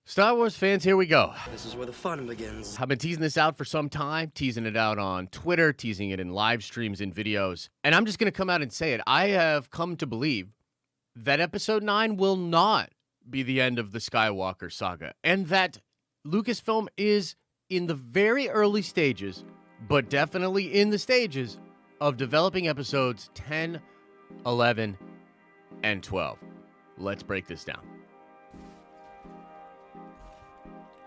Star Wars fans, here we go. This is where the fun begins. I've been teasing this out for some time, teasing it out on Twitter, teasing it in live streams and videos. And I'm just going to come out and say it. I have come to believe that Episode 9 will not be the end of the Skywalker saga, and that Lucasfilm is in the very early stages, but definitely in the stages of developing episodes 10, 11, and 12. Let's break this down.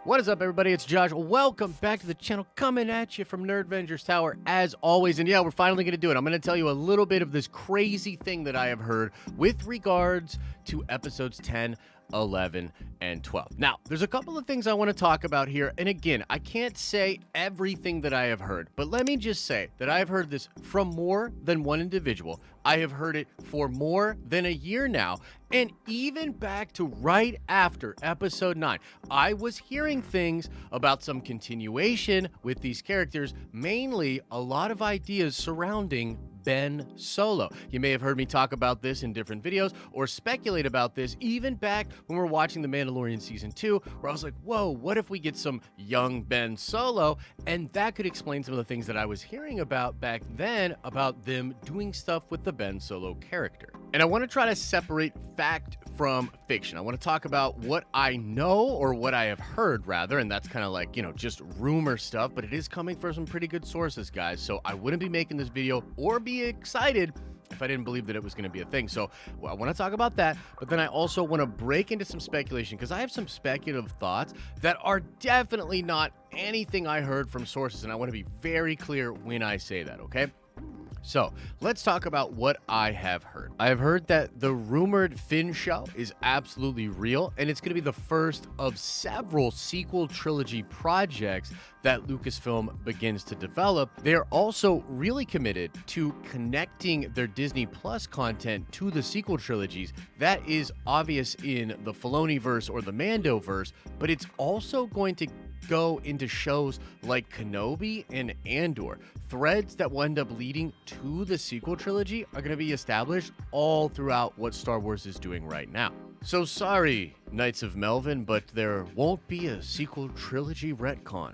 What is up, everybody? It's Josh. Welcome back to the channel, coming at you from Nerdvengers Tower, as always. And yeah, we're finally going to do it. I'm going to tell you a little bit of this crazy thing that I have heard with regards to episodes 10, 11, and 12. Now, there's a couple of things I want to talk about here. And again, I can't say everything that I have heard, but let me just say that I have heard this from more than one individual. I have heard it for more than a year now, and even back to right after episode 9, I was hearing things about some continuation with these characters, mainly a lot of ideas surrounding Ben Solo. You may have heard me talk about this in different videos or speculate about this even back when we were watching The Mandalorian Season 2, where I was like, whoa, what if we get some young Ben Solo? And that could explain some of the things that I was hearing about back then about them doing stuff with the Ben Solo character. And I want to try to separate fact from fiction. I want to talk about what I know, or what I have heard rather, and that's kind of like, just rumor stuff, but it is coming from some pretty good sources, guys. So I wouldn't be making this video or be excited if I didn't believe that it was going to be a thing. So I want to talk about that, but then I also want to break into some speculation, because I have some speculative thoughts that are definitely not anything I heard from sources, and I want to be very clear when I say that, okay? So let's talk about what I have heard. I have heard that the rumored Finn show is absolutely real, and it's going to be the first of several sequel trilogy projects that Lucasfilm begins to develop. They are also really committed to connecting their Disney Plus content to the sequel trilogies. That is obvious in the Filoniverse or the Mandoverse, but it's also going to go into shows like Kenobi and Andor. Threads that will end up leading to the sequel trilogy are going to be established all throughout what Star Wars is doing right now. So sorry, Knights of Melvin, but there won't be a sequel trilogy retcon.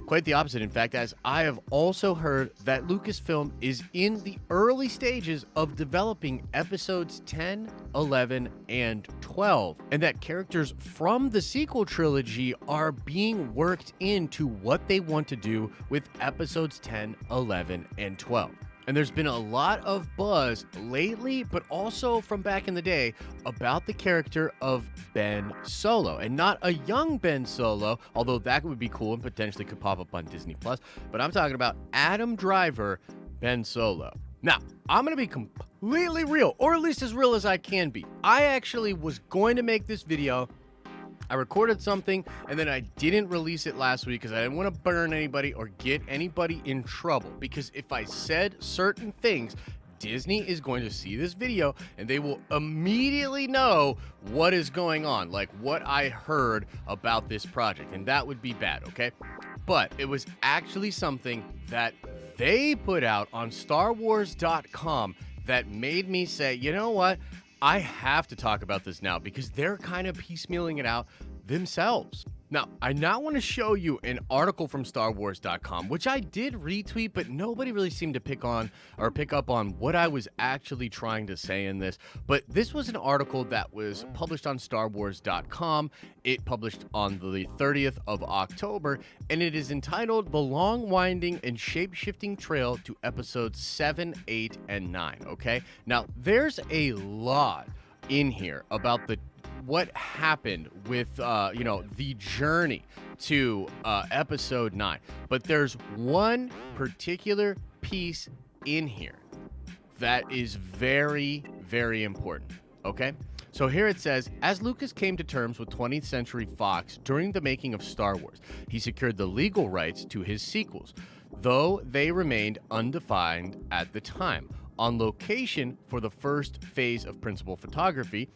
Quite the opposite, in fact, as I have also heard that Lucasfilm is in the early stages of developing episodes 10, 11, and 12, and that characters from the sequel trilogy are being worked into what they want to do with episodes 10, 11, and 12. And there's been a lot of buzz lately, but also from back in the day, about the character of Ben Solo. And not a young Ben Solo, although that would be cool and potentially could pop up on Disney Plus. But I'm talking about Adam Driver, Ben Solo. Now, I'm going to be completely real, or at least as real as I can be. I actually was going to make this video. I recorded something, and then I didn't release it last week because I didn't want to burn anybody or get anybody in trouble. Because if I said certain things, Disney is going to see this video and they will immediately know what is going on, like what I heard about this project, and that would be bad, okay? But it was actually something that they put out on StarWars.com that made me say, you know what? I have to talk about this now, because they're kind of piecemealing it out themselves. Now, I now want to show you an article from StarWars.com, which I did retweet, but nobody really seemed to pick up on what I was actually trying to say in this. But this was an article that was published on StarWars.com. It published on the 30th of October, and it is entitled "The Long, Winding, and Shape-Shifting Trail to Episodes 7, 8, and 9, okay? Now, there's a lot in here about what happened with the journey to episode 9, but there's one particular piece in here that is very, very important, okay? So here it says, as Lucas came to terms with 20th Century Fox during the making of Star Wars, he secured the legal rights to his sequels, though they remained undefined at the time. On location for the first phase of principal photography,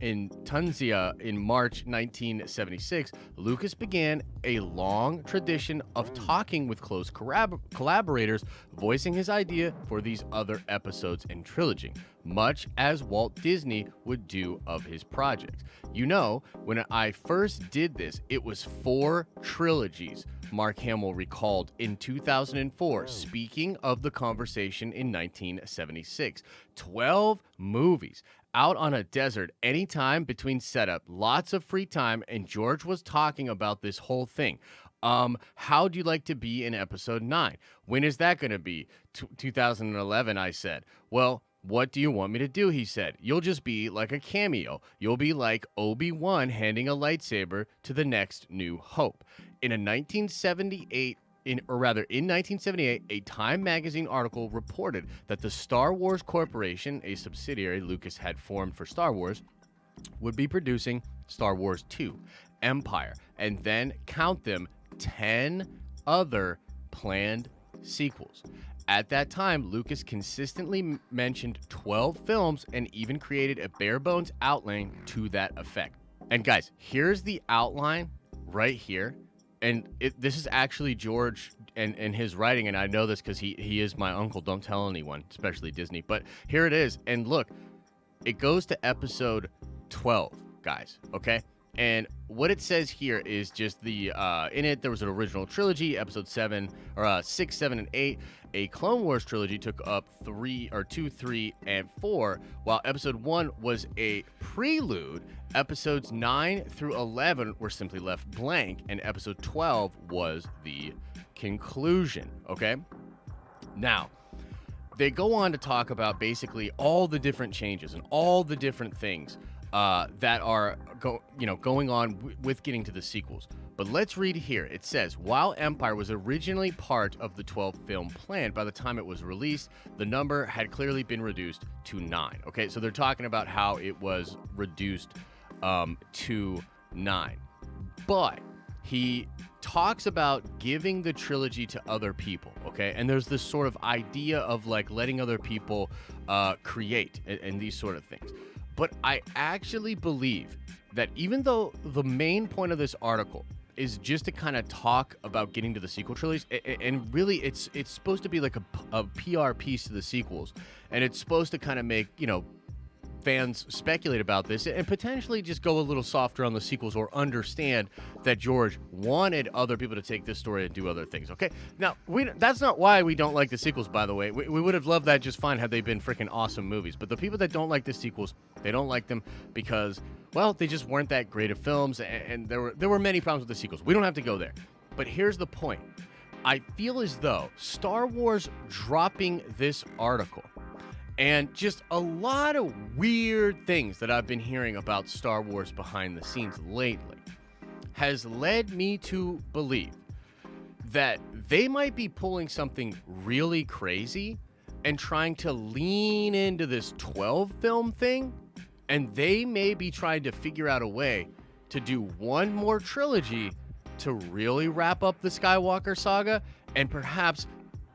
in Tunisia in March 1976, Lucas began a long tradition of talking with close collaborators, voicing his idea for these other episodes in trilogy, much as Walt Disney would do of his projects. You know, when I first did this, it was 4 trilogies, Mark Hamill recalled in 2004, speaking of the conversation in 1976. 12 movies out on a desert anytime between setup, lots of free time, and George was talking about this whole thing. How'd you like to be in episode 9? When is that going to be? 2011, I said. Well, what do you want me to do? He said. You'll just be like a cameo. You'll be like Obi-Wan handing a lightsaber to the next New Hope. In 1978, in 1978, a Time magazine article reported that the Star Wars Corporation, a subsidiary Lucas had formed for Star Wars, would be producing Star Wars II, Empire, and then count them 10 other planned sequels. At that time, Lucas consistently mentioned 12 films and even created a bare-bones outline to that effect. And guys, here's the outline right here. And this is actually George and his writing, and I know this because he is my uncle. Don't tell anyone, especially Disney. But here it is. And look, it goes to episode 12, guys, okay? And what it says here is just the in it there was an original trilogy, episode 7 or 6, 7, and 8. A Clone Wars trilogy took up 2, 3, and 4, while episode 1 was a prelude. Episodes 9 through 11 were simply left blank, and episode 12 was the conclusion. Okay, now they go on to talk about all the different changes and all the different things that are going on with getting to the sequels. But let's read here. It says, while Empire was originally part of the 12-film plan, by the time it was released, the number had clearly been reduced to 9. Okay, so they're talking about how it was reduced to 9. But he talks about giving the trilogy to other people, okay? And there's this sort of idea of like letting other people create and these sort of things. But I actually believe that even though the main point of this article is just to kind of talk about getting to the sequel trilogies, and really it's supposed to be like a PR piece to the sequels, and it's supposed to kind of make, fans speculate about this and potentially just go a little softer on the sequels or understand that George wanted other people to take this story and do other things, okay? Now, that's not why we don't like the sequels, by the way. We would have loved that just fine had they been freaking awesome movies. But the people that don't like the sequels, they don't like them because, well, they just weren't that great of films, and there were many problems with the sequels. We don't have to go there. But here's the point. I feel as though Star Wars dropping this article and just a lot of weird things that I've been hearing about Star Wars behind the scenes lately has led me to believe that they might be pulling something really crazy and trying to lean into this 12-film thing, and they may be trying to figure out a way to do one more trilogy to really wrap up the Skywalker saga and perhaps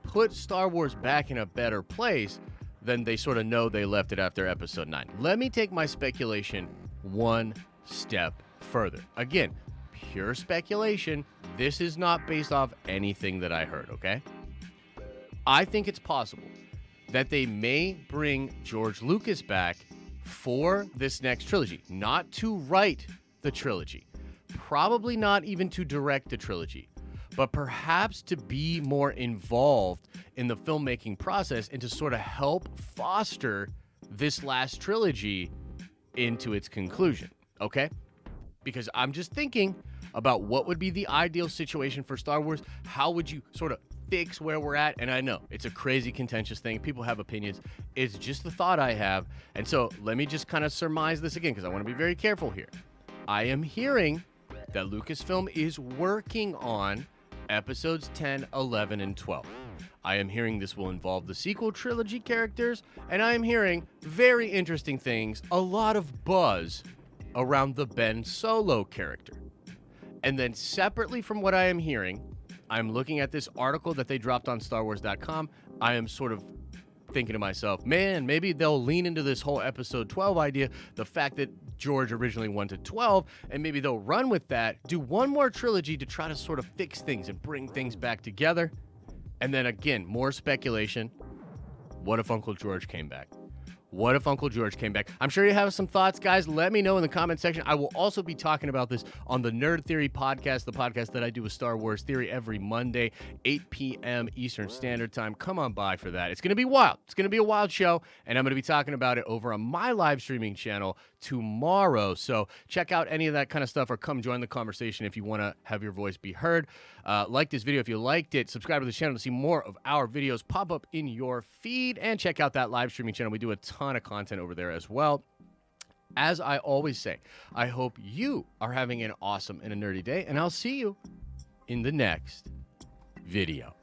put Star Wars back in a better place than they sort of know they left it after episode 9. Let me take my speculation one step further. Again, pure speculation. This is not based off anything that I heard, okay? I think it's possible that they may bring George Lucas back for this next trilogy. Not to write the trilogy. Probably not even to direct the trilogy. But perhaps to be more involved in the filmmaking process and to sort of help foster this last trilogy into its conclusion, okay? Because I'm just thinking about what would be the ideal situation for Star Wars. How would you sort of fix where we're at? And I know it's a crazy contentious thing. People have opinions. It's just the thought I have. And so let me just kind of surmise this again because I want to be very careful here. I am hearing that Lucasfilm is working on episodes 10, 11, and 12. I am hearing this will involve the sequel trilogy characters, and I am hearing very interesting things, a lot of buzz around the Ben Solo character. And then separately from what I am hearing, I'm looking at this article that they dropped on StarWars.com. I am sort of thinking to myself, man, maybe they'll lean into this whole episode 12 idea, the fact that George originally wanted 12, and maybe they'll run with that, do one more trilogy to try to sort of fix things and bring things back together. And then again, more speculation. What if Uncle George came back? What if Uncle George came back? I'm sure you have some thoughts, guys. Let me know in the comment section. I will also be talking about this on the Nerd Theory podcast, the podcast that I do with Star Wars Theory every Monday, 8 p.m. Eastern Standard Time. Come on by for that. It's going to be wild. It's going to be a wild show, and I'm going to be talking about it over on my live streaming channel tomorrow. So check out any of that kind of stuff or come join the conversation if you want to have your voice be heard. Like this video if you liked it. Subscribe to the channel to see more of our videos pop up in your feed, and check out that live streaming channel. We do a ton of content over there as well. As I always say, I hope you are having an awesome and a nerdy day, and I'll see you in the next video.